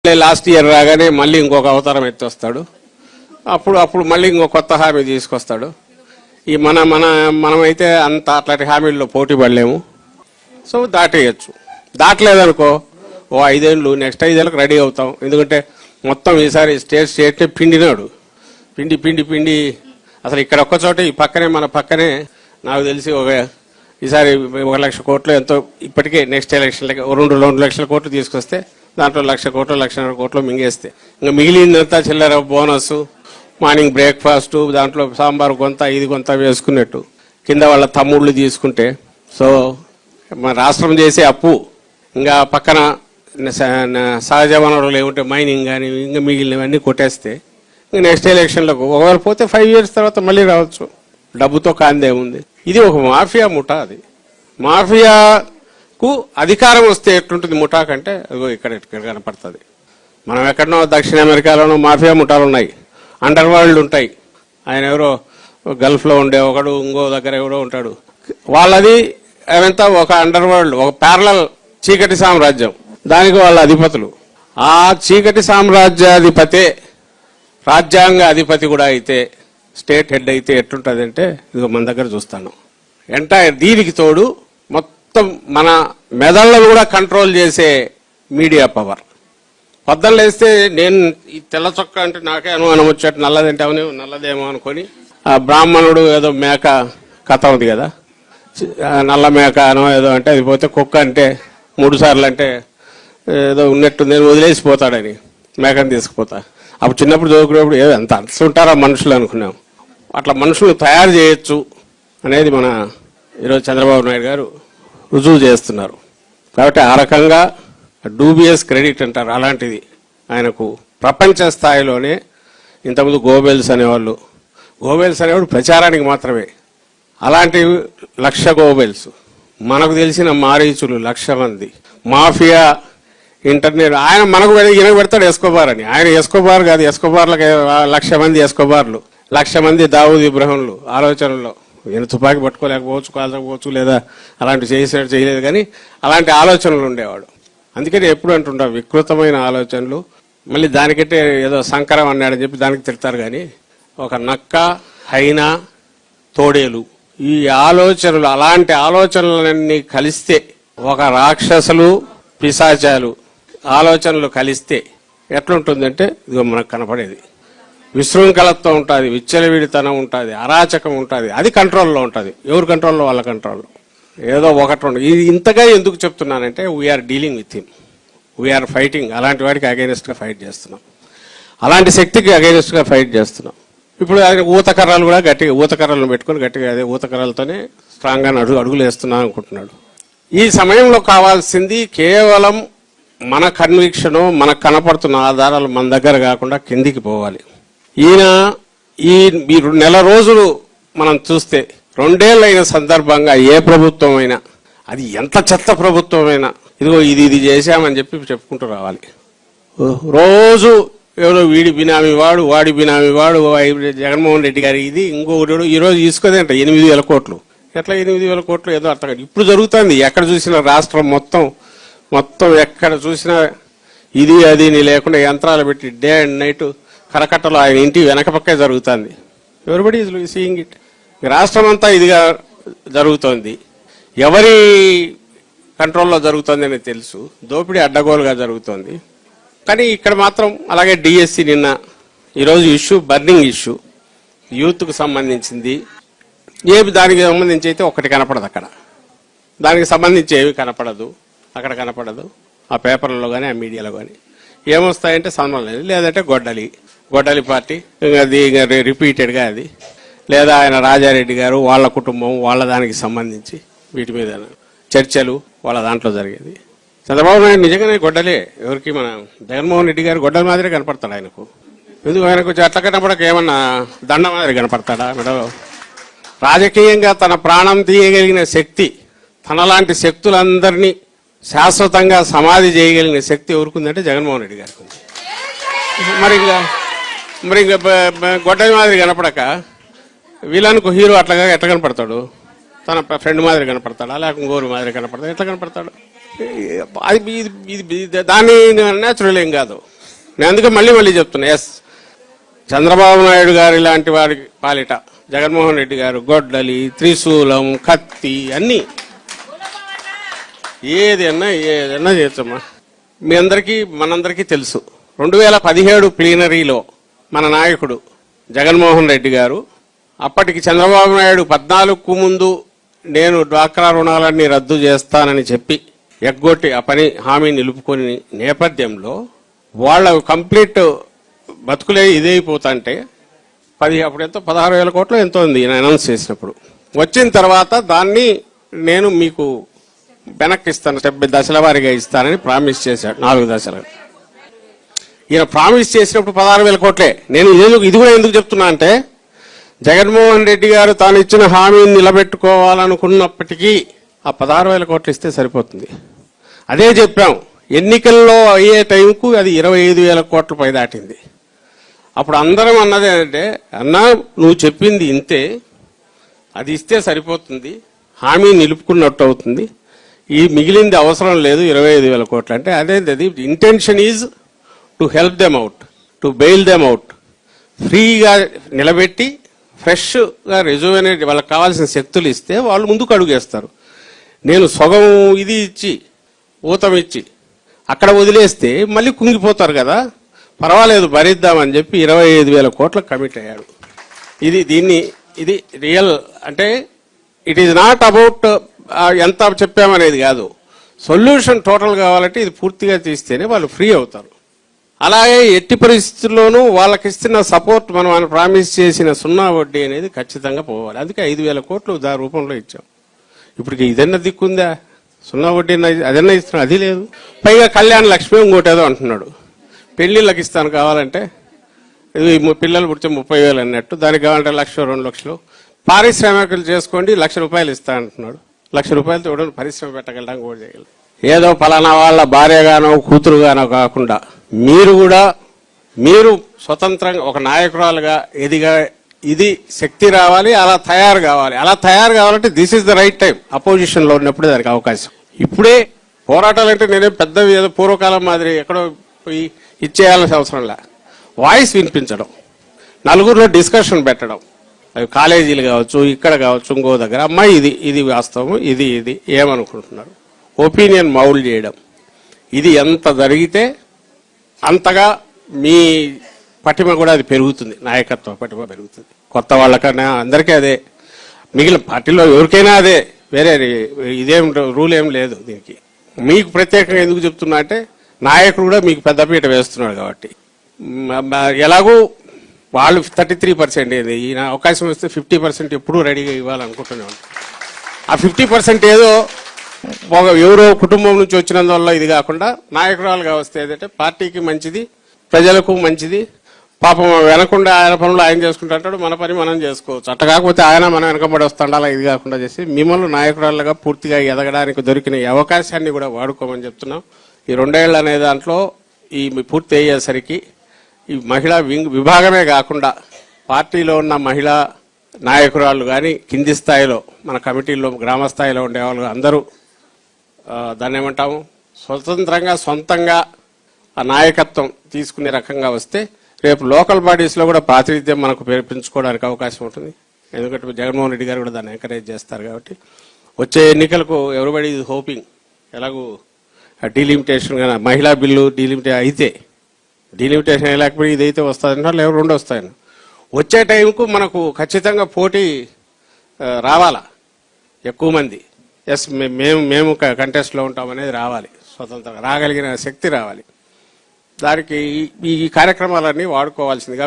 Last year రాగానే మళ్ళీ ఇంకొక అవతారం ఎత్తొస్తాడు. అప్పుడు మళ్ళీ ఇంకో కొత్త హామీ తీసుకొస్తాడు. ఈ మనమైతే అంత అట్లాంటి హామీల్లో పోటీ పడలేము. సో దాటేయచ్చు. దాటలేదనుకో ఓ 5 ఏళ్ళు నెక్స్ట్ 5 ఏళ్ళకి రెడీ అవుతాం. ఎందుకంటే మొత్తం ఈసారి స్టేట్ పిండినాడు. పిండి అసలు ఇక్కడ ఒక్క చోట ఈ పక్కనే మన పక్కనే నాకు తెలిసి ఈసారి 1 లక్ష కోట్లు ఎంతో ఇప్పటికే నెక్స్ట్ ఎలక్షన్లకి 2 లక్షల కోట్లు తీసుకొస్తే దాంట్లో 1 లక్ష కోట్లు 1.5 కోట్లు మింగేస్తే ఇంకా మిగిలిందంతా చిల్లర బోనస్, మార్నింగ్ బ్రేక్ఫాస్ట్, దాంట్లో సాంబార్ కొంత ఇది కొంత వేసుకున్నట్టు కింద వాళ్ళ తమ్ముళ్ళు తీసుకుంటే. సో మన రాష్ట్రం చేసే అప్పు ఇంకా పక్కన సహజ వనరులు ఏముంటే మైనింగ్ కానీ ఇంకా మిగిలినవన్నీ కొట్టేస్తే ఇంకా నెక్స్ట్ ఎలక్షన్లకు ఒకవేళ పోతే 5 ఇయర్స్ తర్వాత మళ్ళీ రావచ్చు. డబ్బుతో కాందే ఉంది. ఇది ఒక మాఫియా ముఠా. అది మాఫియాకు అధికారం వస్తే ఎట్లుంటుంది ముఠా కంటే అదిగో ఇక్కడ కనపడుతుంది. మనం ఎక్కడనో దక్షిణ అమెరికాలోనో మాఫియా ముఠాలు ఉన్నాయి, అండర్ వరల్డ్ ఉంటాయి. ఆయన ఎవరో గల్ఫ్లో ఉండే ఒకడు, ఇంకో దగ్గర ఎవరో ఉంటాడు. వాళ్ళది అవంతా ఒక అండర్ వరల్డ్, ఒక ప్యారలల్ చీకటి సామ్రాజ్యం. దానికి వాళ్ళ అధిపతులు. ఆ చీకటి సామ్రాజ్యాధిపతే రాజ్యాంగ అధిపతి కూడా అయితే, స్టేట్ హెడ్ అయితే ఎట్లుంటుంది అంటే ఇదిగో మన దగ్గర చూస్తాను. ఎంటైర్ దీనికి తోడు మొత్తం మన మెదళ్లను కూడా కంట్రోల్ చేసే మీడియా పవర్. పొద్దున్న లేస్తే నేను ఈ తెల్ల చొక్క అంటే నాకే అనుమానం వచ్చేట్టు నల్లదేమో అనుకొని ఆ బ్రాహ్మణుడు ఏదో మేక కథ ఉంది కదా, నల్ల మేక అనో ఏదో అంటే అది పోతే కుక్క అంటే 3 సార్లు అంటే ఏదో ఉన్నట్టు నేను వదిలేసిపోతాడని మేకని తీసుకుపోతా. అప్పుడు చిన్నప్పుడు చదువుకునేప్పుడు ఎంత ఉంటారా మనుషులు అనుకున్నాం. అట్లా మనుషులు తయారు చేయొచ్చు అనేది మన ఈరోజు చంద్రబాబు నాయుడు గారు రుజువు చేస్తున్నారు. కాబట్టి ఆ రకంగా డూబియస్ క్రెడిట్ అంటారు, అలాంటిది ఆయనకు ప్రపంచ స్థాయిలోనే. ఇంతకుముందు గోబెల్స్ అనేవాళ్ళు, గోబెల్స్ అనేవాడు ప్రచారానికి మాత్రమే. అలాంటి 1,00,000 గోబెల్స్, మనకు తెలిసిన మారీచులు 1,00,000 మంది, మాఫియా, ఇంటర్నెట్. ఆయన మనకు ఈయన పెడతాడు ఎస్కోబార్ అని. ఆయన ఎస్కోబార్ కాదు, ఎస్కోబార్లకు 1,00,000 మంది ఎస్కోబార్లు, 1,00,000 మంది దావూద్ ఇబ్రహంలు ఆలోచనల్లో. ఈయన తుపాకీ పట్టుకోలేకపోవచ్చు, కాల్చకపోవచ్చు, లేదా అలాంటి చేయలేదు, కానీ అలాంటి ఆలోచనలు ఉండేవాడు. అందుకని ఎప్పుడు అంటుంటా వికృతమైన ఆలోచనలు. మళ్ళీ దానికంటే ఏదో సంకరం అన్నాడని చెప్పి దానికి తిడతారు. కానీ ఒక నక్క, హైనా, తోడేలు, ఈ ఆలోచనలు, అలాంటి ఆలోచనలన్నీ కలిస్తే, ఒక రాక్షసులు పిశాచాలు ఆలోచనలు కలిస్తే ఎట్లుంటుందంటే ఇదిగో మనకు కనపడేది. విశృంఖలత్వం ఉంటుంది, విచ్చలవిడితనం ఉంటుంది, అరాచకం ఉంటుంది. అది కంట్రోల్లో ఉంటుంది. ఎవరు కంట్రోల్లో? వాళ్ళ కంట్రోల్లో. ఏదో ఒకటి ఉండదు. ఇది ఇంతగా ఎందుకు చెప్తున్నానంటే we're dealing with him, we're fighting. అలాంటి వాడికి అగైనెస్ట్గా ఫైట్ చేస్తున్నాం, అలాంటి శక్తికి అగైనెస్ట్గా ఫైట్ చేస్తున్నాం. ఇప్పుడు ఆయన ఊతకర్రలు కూడా గట్టిగా, ఊతకర్రలను పెట్టుకుని గట్టిగా అదే ఊతకర్రలతోనే స్ట్రాంగ్గా అడుగులు వేస్తున్నాను అనుకుంటున్నాడు. ఈ సమయంలో కావాల్సింది కేవలం మన కన్విక్షను, మనకు కనపడుతున్న ఆధారాలు మన దగ్గర కాకుండా కిందికి పోవాలి. ఈయన ఈ 1 రోజులు మనం చూస్తే 2 ఏళ్ళైన సందర్భంగా ఏ ప్రభుత్వం అయినా, అది ఎంత చెత్త ప్రభుత్వమైనా, ఇదిగో ఇది చేశామని చెప్పుకుంటూ రావాలి. రోజు ఎవరో వీడి బినామీ వాడు, వాడి బినామీ వాడు, జగన్మోహన్ రెడ్డి గారి ఇది, ఇంకొకటి ఈరోజు తీసుకోదేంట 8,000 కోట్లు. ఎట్లా 8,000 కోట్లు? ఏదో అర్థం కాదు. ఇప్పుడు జరుగుతుంది ఎక్కడ చూసినా, రాష్ట్రం మొత్తం ఎక్కడ చూసినా ఇది అది లేకుండా యంత్రాలు పెట్టి డే అండ్ నైట్ కరకట్టలో ఆయన ఇంటి వెనక పక్కే జరుగుతుంది. Everybody is seeing it. రాష్ట్రం అంతా ఇదిగా జరుగుతోంది. ఎవరి కంట్రోల్లో జరుగుతుంది అనేది తెలుసు. దోపిడీ అడ్డగోలుగా జరుగుతోంది. కానీ ఇక్కడ మాత్రం అలాగే డిఎస్సి ఈరోజు ఇష్యూ, బర్నింగ్ ఇష్యూ, యూత్కు సంబంధించింది. దానికి సంబంధించి అయితే ఒకటి కనపడదు అక్కడ, దానికి సంబంధించి ఏవి కనపడదు, అక్కడ కనపడదు. ఆ పేపర్లలో కానీ ఆ మీడియాలో కానీ ఏమొస్తాయంటే సంబంధం లేదు. లేదంటే గొడ్డలి పార్టీ, అది రిపీటెడ్గా అది, లేదా ఆయన రాజారెడ్డి గారు వాళ్ళ కుటుంబం, వాళ్ళ దానికి సంబంధించి వీటి మీద చర్చలు వాళ్ళ దాంట్లో జరిగేది. చంద్రబాబు నాయుడు నిజంగానే గొడ్డలే. ఎవరికి మన జగన్మోహన్ రెడ్డి గారు గొడ్డల మాదిరి కనపడతాడు ఆయనకు. ఎందుకు ఆయనకు అట్లా కనపడక ఏమన్నా దండ మాదిరి కనపడతాడా? మెడలో రాజకీయంగా తన ప్రాణం తీయగలిగిన శక్తి, తనలాంటి శక్తులందరినీ శాశ్వతంగా సమాధి చేయగలిగిన శక్తి ఎవరుకుందంటే జగన్మోహన్ రెడ్డి గారికి ఉంది. మరి ఇంకా గొడ్డలి మాదిరి కనపడక వీళ్ళకు హీరో అట్లాగా ఎట్లా కనపడతాడు? తన ఫ్రెండ్ మాదిరి కనపడతాడా, లేక ఇంకోరు మాదిరి కనపడతాడు? ఎట్లా కనపడతాడు? అది దాని న్యాచురల్ ఏం కాదు. నేను అందుకే మళ్ళీ చెప్తున్నా, ఎస్ చంద్రబాబు నాయుడు గారు ఇలాంటి వారి పాలిట జగన్మోహన్ రెడ్డి గారు గొడ్డలి, త్రిశూలం, కత్తి అన్నీ ఏదైనా చేయొచ్చమ్మా. మీ అందరికీ మనందరికీ తెలుసు 2017 ప్లీనరీలో మన నాయకుడు జగన్మోహన్ రెడ్డి గారు అప్పటికి చంద్రబాబు నాయుడు 14కు ముందు నేను డ్వాక్రా రుణాలన్నీ రద్దు చేస్తానని చెప్పి ఎగ్గొట్టి ఆ పని హామీ నిలుపుకొని నేపథ్యంలో వాళ్ళ కంప్లీట్ బతుకులే ఇదైపోతుంటే అప్పుడు ఎంతో 16,000 కోట్లు ఎంతో ఉంది అనౌన్స్ చేసినప్పుడు. వచ్చిన తర్వాత దాన్ని నేను మీకు వెనక్కి ఇస్తాను, దశల వారీగా ఇస్తానని ప్రామిస్ చేశాడు 4 దశలు. ఈయన ప్రామిస్ చేసినప్పుడు 16,000 కోట్లే. నేను ఇది కూడా ఎందుకు చెప్తున్నా అంటే జగన్మోహన్ రెడ్డి గారు తాను ఇచ్చిన హామీని నిలబెట్టుకోవాలనుకున్నప్పటికీ ఆ 16,000 కోట్లు ఇస్తే సరిపోతుంది. అదే చెప్పాం, ఎన్నికల్లో అయ్యే టైంకు అది 25,000 కోట్ల పై దాటింది. అప్పుడు అందరం అన్నది ఏంటంటే, అన్నా నువ్వు చెప్పింది ఇంతే, అది ఇస్తే సరిపోతుంది, హామీ నిలుపుకున్నట్టు అవుతుంది, ఈ మిగిలింది అవసరం లేదు 25,000 కోట్లు అంటే. అదేంటది, intention is to help them out, to bail them out, ఫ్రీగా నిలబెట్టి ఫ్రెష్గా రెజ్యూనేట్ వాళ్ళకి కావాల్సిన శక్తులు ఇస్తే వాళ్ళు ముందుకు అడుగేస్తారు. నేను సగం ఇది ఇచ్చి ఊతం ఇచ్చి అక్కడ వదిలేస్తే మళ్ళీ కుంగిపోతారు కదా, పర్వాలేదు భరిద్దామని చెప్పి 25,000 కోట్లకు కమిట్ అయ్యాడు. ఇది రియల్ అంటే ఇట్ ఈజ్ నాట్ అబౌట్ ఎంత చెప్పామనేది కాదు, సొల్యూషన్ టోటల్ కావాలంటే ఇది పూర్తిగా తీస్తేనే వాళ్ళు ఫ్రీ అవుతారు. అలాగే ఎట్టి పరిస్థితుల్లోనూ వాళ్ళకి ఇస్తున్న సపోర్ట్ మనం ప్రామిస్ చేసిన 0 వడ్డీ అనేది ఖచ్చితంగా పోవాలి. అందుకే 5,000 కోట్లు దా రూపంలో ఇచ్చాం. ఇప్పటికి ఇదన్నా దిక్కుందా, 0 వడ్డీ అదన్నా ఇస్తున్నాడు, అది లేదు. పైగా కళ్యాణ లక్ష్మి ఇంకోటేదో అంటున్నాడు, పెళ్లిళ్ళకి ఇస్తాను కావాలంటే, ఇది పిల్లలు పుడితే 30,000 అన్నట్టు, దానికి కావాలంటే 1,00,000 2 లక్షలు, పారిశ్రామికలు చేసుకోండి 1,00,000 రూపాయలు ఇస్తా అంటున్నాడు. 1,00,000 రూపాయలతో ఎవడో పరిశ్రమ పెట్టగలడానికి కూడా చేయగలరు. ఏదో ఫలానా వాళ్ళ భార్యగానో కూతురుగానో కాకుండా మీరు స్వతంత్రంగా ఒక నాయకురాలుగా ఇది శక్తి రావాలి, అలా తయారు కావాలంటే this is the right time. Opposition లో ఉన్నప్పుడు దానికి అవకాశం. ఇప్పుడే పోరాటాలు అంటే నేనే పెద్ద ఏదో పూర్వకాలం మాదిరి ఎక్కడో పోయి ఇచ్చేయాల్సిన అవసరం లే. వాయిస్ వినిపించడం, నలుగురిలో డిస్కషన్ పెట్టడం, అవి కాలేజీలు కావచ్చు, ఇక్కడ కావచ్చు, ఇంకో దగ్గర, అమ్మాయి ఇది వాస్తవం, ఇది ఏమనుకుంటున్నారు, ఒపీనియన్ మౌల్డ్ చేయడం. ఇది ఎంత జరిగితే అంతగా మీ పటిమ కూడా అది పెరుగుతుంది, నాయకత్వ పటిమ పెరుగుతుంది. కొత్త వాళ్ళకన్నా అందరికీ అదే, మిగిలిన పార్టీలో ఎవరికైనా అదే, వేరే ఇదేం రూల్ ఏం లేదు దీనికి. మీకు ప్రత్యేకంగా ఎందుకు చెప్తున్నా అంటే నాయకుడు కూడా మీకు పెద్దపీట వేస్తున్నాడు కాబట్టి. ఎలాగూ వాళ్ళు 33% ఏది, ఈయన అవకాశం వస్తే 50% ఎప్పుడూ రెడీగా ఇవ్వాలనుకుంటూనే ఉంటారు. ఆ 50% ఏదో ఎవరో కుటుంబం నుంచి వచ్చినందువల్ల ఇది కాకుండా నాయకురాలుగా వస్తే ఏదంటే పార్టీకి మంచిది, ప్రజలకు మంచిది. పాపం వెనకుండా ఆయన పనులు ఆయన చేసుకుంటాడు, మన పని మనం చేసుకోవచ్చు. అట్ట కాకపోతే ఆయన మనం వెనకబడి వస్తాడు, అలా ఇది కాకుండా చేసి మిమ్మల్ని నాయకురాలుగా పూర్తిగా ఎదగడానికి దొరికిన ఈ అవకాశాన్ని కూడా వాడుకోమని చెప్తున్నాం. ఈ 2 ఏళ్ళు అనే దాంట్లో ఈ పూర్తి అయ్యేసరికి ఈ మహిళా విభాగమే కాకుండా పార్టీలో ఉన్న మహిళా నాయకురాళ్ళు కానీ కింది స్థాయిలో మన కమిటీల్లో గ్రామ స్థాయిలో ఉండేవాళ్ళు అందరూ దాన్ని ఏమంటాము, స్వతంత్రంగా సొంతంగా ఆ నాయకత్వం తీసుకునే రకంగా వస్తే రేపు లోకల్ బాడీస్లో కూడా ప్రాతినిధ్యం మనకు పెంచుకోవడానికి అవకాశం ఉంటుంది. ఎందుకంటే జగన్మోహన్ రెడ్డి గారు కూడా దాన్ని ఎంకరేజ్ చేస్తారు కాబట్టి వచ్చే ఎన్నికలకు ఎవరిబడి ఈజ్ హోపింగ్ ఎలాగూ డీలిమిటేషన్ కానీ మహిళా బిల్లు డీలిమిటేషన్ లేకపోతే ఇదైతే వస్తుందంటే లేవు 2 వస్తాయని వచ్చే టైంకు మనకు ఖచ్చితంగా పోటీ రావాలా, ఎక్కువ మంది ఎస్ మేము కంటెస్ట్లో ఉంటామనేది రావాలి, స్వతంత్రంగా రాగలిగిన శక్తి రావాలి. దానికి ఈ కార్యక్రమాలన్నీ వాడుకోవాల్సిందిగా